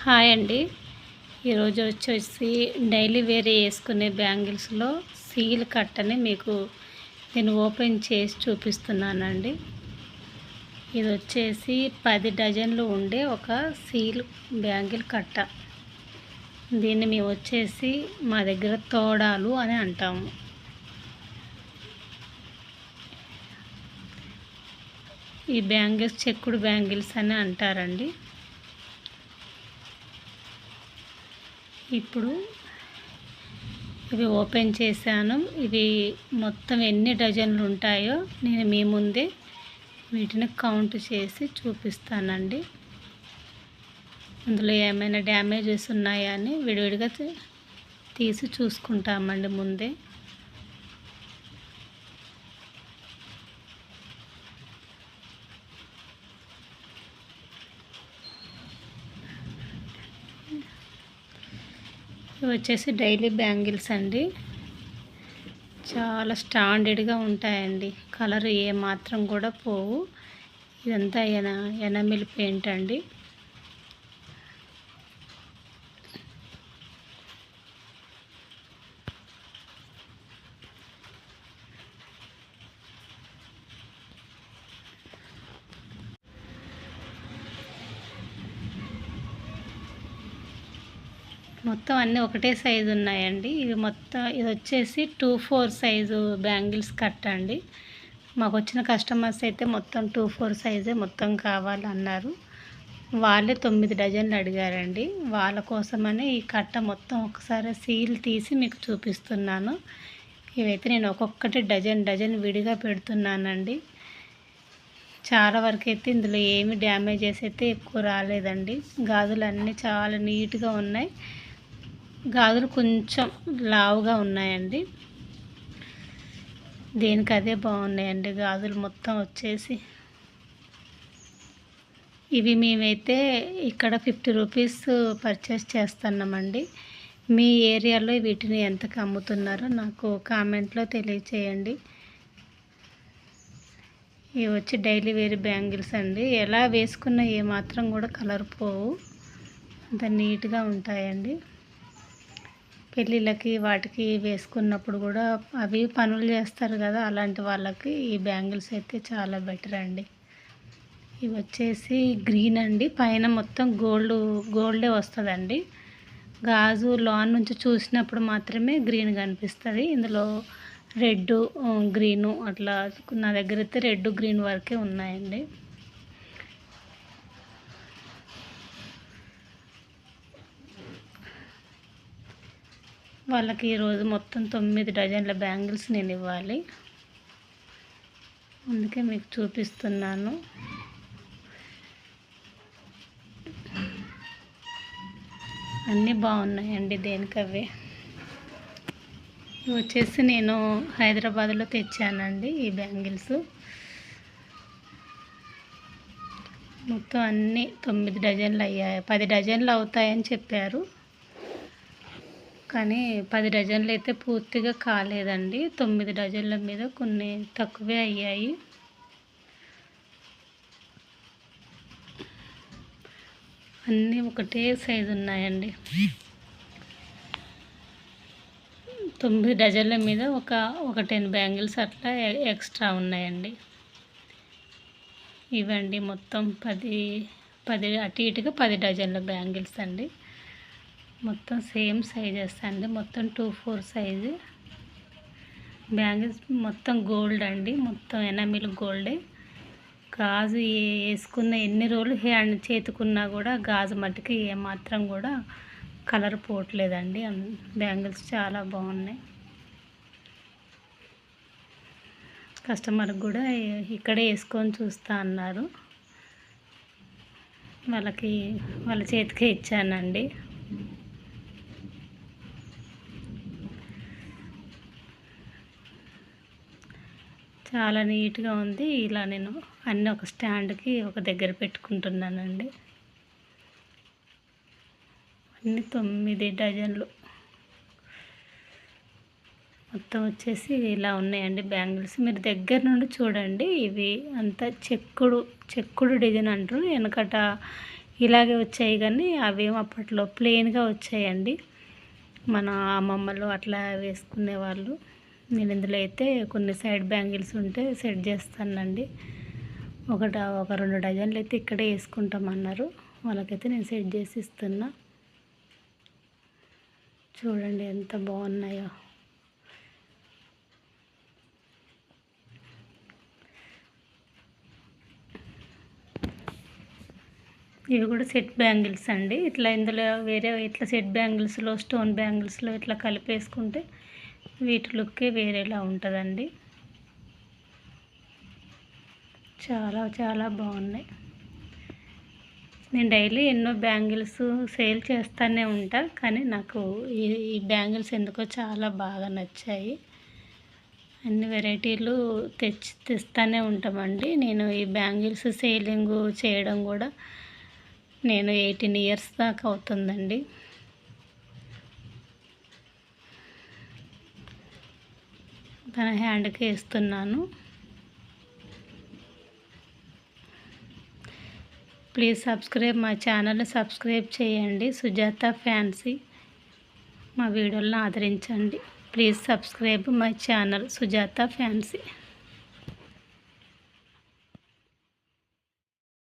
Hi అండి. ఈరోజు వచ్చేసి డైలీ వేర్ వేసుకునే బ్యాంగిల్స్లో సీల్ కట్టని మీకు నేను ఓపెన్ చేసి చూపిస్తున్నానండి. ఇది వచ్చేసి 10 డజన్లు ఉండే ఒక సీల్ బ్యాంగిల్ కట్ట. దీన్ని మేము వచ్చేసి మా దగ్గర తోడాలు అని అంటాము. ఈ బ్యాంగిల్స్ చెక్కుడు బ్యాంగిల్స్ అని అంటారండి. ఇప్పుడు ఇవి ఓపెన్ చేశాను. ఇవి మొత్తం ఎన్ని డజన్లు ఉంటాయో నేను మీ ముందే వీటిని కౌంట్ చేసి చూపిస్తానండి. అందులో ఏమైనా డ్యామేజెస్ ఉన్నాయా అని విడివిడిగా తీసి చూసుకుంటామండి ముందే. ఇవి వచ్చేసి డైలీ బ్యాంగిల్స్ అండి. చాలా స్టాండర్డ్గా ఉంటాయండి. కలర్ ఏ మాత్రం కూడా పోవు. ఇదంతా ఎనామిల్ పెయింట్ అండి. మొత్తం అన్నీ ఒకటే సైజు ఉన్నాయండి. ఇది వచ్చేసి 2/4 సైజు బ్యాంగిల్స్ కట్ అండి. మాకు వచ్చిన కస్టమర్స్ అయితే మొత్తం 2/4 సైజే మొత్తం కావాలన్నారు. వాళ్ళే 9 డజన్లు అడిగారండి. వాళ్ళ కోసమని ఈ కట్ట మొత్తం ఒకసారి సీల్ తీసి మీకు చూపిస్తున్నాను. ఇవైతే నేను ఒక్కొక్కటి డజన్ విడిగా పెడుతున్నానండి. చాలా వరకు అయితే ఇందులో ఏమి డ్యామేజెస్ అయితే ఎక్కువ రాలేదండి. గాజులు అన్నీ చాలా నీట్గా ఉన్నాయి. గాజులు కొంచెం లావుగా ఉన్నాయండి. దేనికి అదే బాగున్నాయండి గాజులు మొత్తం వచ్చేసి. ఇవి మేమైతే ఇక్కడ 50 రూపీస్ పర్చేస్ చేస్తున్నామండి. మీ ఏరియాలో వీటిని ఎంతకు అమ్ముతున్నారో నాకు కామెంట్లో తెలియచేయండి. ఇవి వచ్చి డైలీ వేర్ బ్యాంగిల్స్ అండి. ఎలా వేసుకున్నా ఏమాత్రం కూడా కలర్ పోవు, అంత నీట్గా ఉంటాయండి. పెళ్ళిళ్ళకి వాటికి వేసుకున్నప్పుడు కూడా అవి పనులు చేస్తారు కదా, అలాంటి వాళ్ళకి ఈ బ్యాంగిల్స్ అయితే చాలా బెటర్ అండి. ఇవి వచ్చేసి గ్రీన్ అండి. పైన మొత్తం గోల్డే వస్తుందండి. గాజు లోన్ నుంచి చూసినప్పుడు మాత్రమే గ్రీన్ కనిపిస్తుంది. ఇందులో రెడ్, గ్రీను అట్లా నా దగ్గర అయితే రెడ్, గ్రీన్ వరకే ఉన్నాయండి. వాళ్ళకి ఈరోజు మొత్తం 9 డజన్ల బ్యాంగిల్స్ నేను ఇవ్వాలి, అందుకే మీకు చూపిస్తున్నాను. అన్నీ బాగున్నాయండి దేనికవే. ఇవి వచ్చేసి నేను హైదరాబాద్లో తెచ్చానండి ఈ బ్యాంగిల్స్. మొత్తం అన్నీ 9 డజన్లు అయ్యాయి. 10 డజన్లు అవుతాయని చెప్పారు, కానీ 10 డజన్లు అయితే పూర్తిగా కాలేదండి. 9 డజన్ల మీద కొన్ని తక్కువే అయ్యాయి. అన్నీ ఒకటే సైజు ఉన్నాయండి. 9 డజన్ల మీద ఒక 10 బ్యాంగిల్స్ అట్లా ఎక్స్ట్రా ఉన్నాయండి. ఇవండి మొత్తం 10 అటు ఇటుగా 10 డజన్ల బ్యాంగిల్స్ అండి. మొత్తం సేమ్ సైజెస్ అండి. మొత్తం 2/4 సైజు బ్యాంగిల్స్. మొత్తం గోల్డ్ అండి. మొత్తం ఎనామిల్ గోల్డే. గాజు వేసుకున్న ఎన్ని రోజులు చేతుకున్నా కూడా గాజు మట్టికి ఏమాత్రం కూడా కలర్ పోవట్లేదండి. బ్యాంగిల్స్ చాలా బాగున్నాయి. కస్టమర్కి కూడా ఇక్కడే వేసుకొని చూస్తా అన్నారు. వాళ్ళ చేతికే ఇచ్చానండి. చాలా నీట్గా ఉంది. ఇలా నేను అన్నీ ఒక స్టాండ్కి ఒక దగ్గర పెట్టుకుంటున్నానండి. అన్నీ 9 డజన్లు మొత్తం వచ్చేసి ఇలా ఉన్నాయండి బ్యాంగిల్స్. మీరు దగ్గర నుండి చూడండి. ఇవి అంతా చెక్కుడు డిజైన్ అంటారు. వెనకట ఇలాగే వచ్చాయి కానీ అవేం అప్పట్లో ప్లెయిన్గా వచ్చాయండి. మన అమ్మమ్మలు అట్లా వేసుకునేవాళ్ళు. నేను ఇందులో అయితే కొన్ని సైడ్ బ్యాంగిల్స్ ఉంటే సెట్ చేస్తానండి. ఒక 2 డజన్లు అయితే ఇక్కడే వేసుకుంటామన్నారు. వాళ్ళకైతే నేను సెట్ చేసి ఇస్తున్నా. చూడండి ఎంత బాగున్నాయో. ఇవి కూడా సెట్ బ్యాంగిల్స్ అండి. ఇట్లా ఇందులో వేరే ఇట్లా సెట్ బ్యాంగిల్స్లో స్టోన్ బ్యాంగిల్స్లో ఇట్లా కలిపేసుకుంటే వీటి లుక్కే వేరేలా ఉంటుందండి. చాలా చాలా బాగున్నాయి. నేను డైలీ ఎన్నో బ్యాంగిల్స్ సేల్ చేస్తూనే ఉంటా, కానీ నాకు ఈ బ్యాంగిల్స్ ఎందుకో చాలా బాగా నచ్చాయి. అన్ని వెరైటీలు తెస్తూనే ఉంటామండి. నేను ఈ బ్యాంగిల్స్ సేలింగ్ చేయడం కూడా నేను 18 ఇయర్స్ దాకా అవుతుందండి. తన హ్యాండ్కి వేస్తున్నాను. ప్లీజ్ సబ్స్క్రైబ్ మై ఛానల్ని సబ్స్క్రైబ్ చేయండి. సుజాత ఫ్యాన్సీ మా వీడియోలను ఆదరించండి. Please subscribe my channel Sujatha fancy.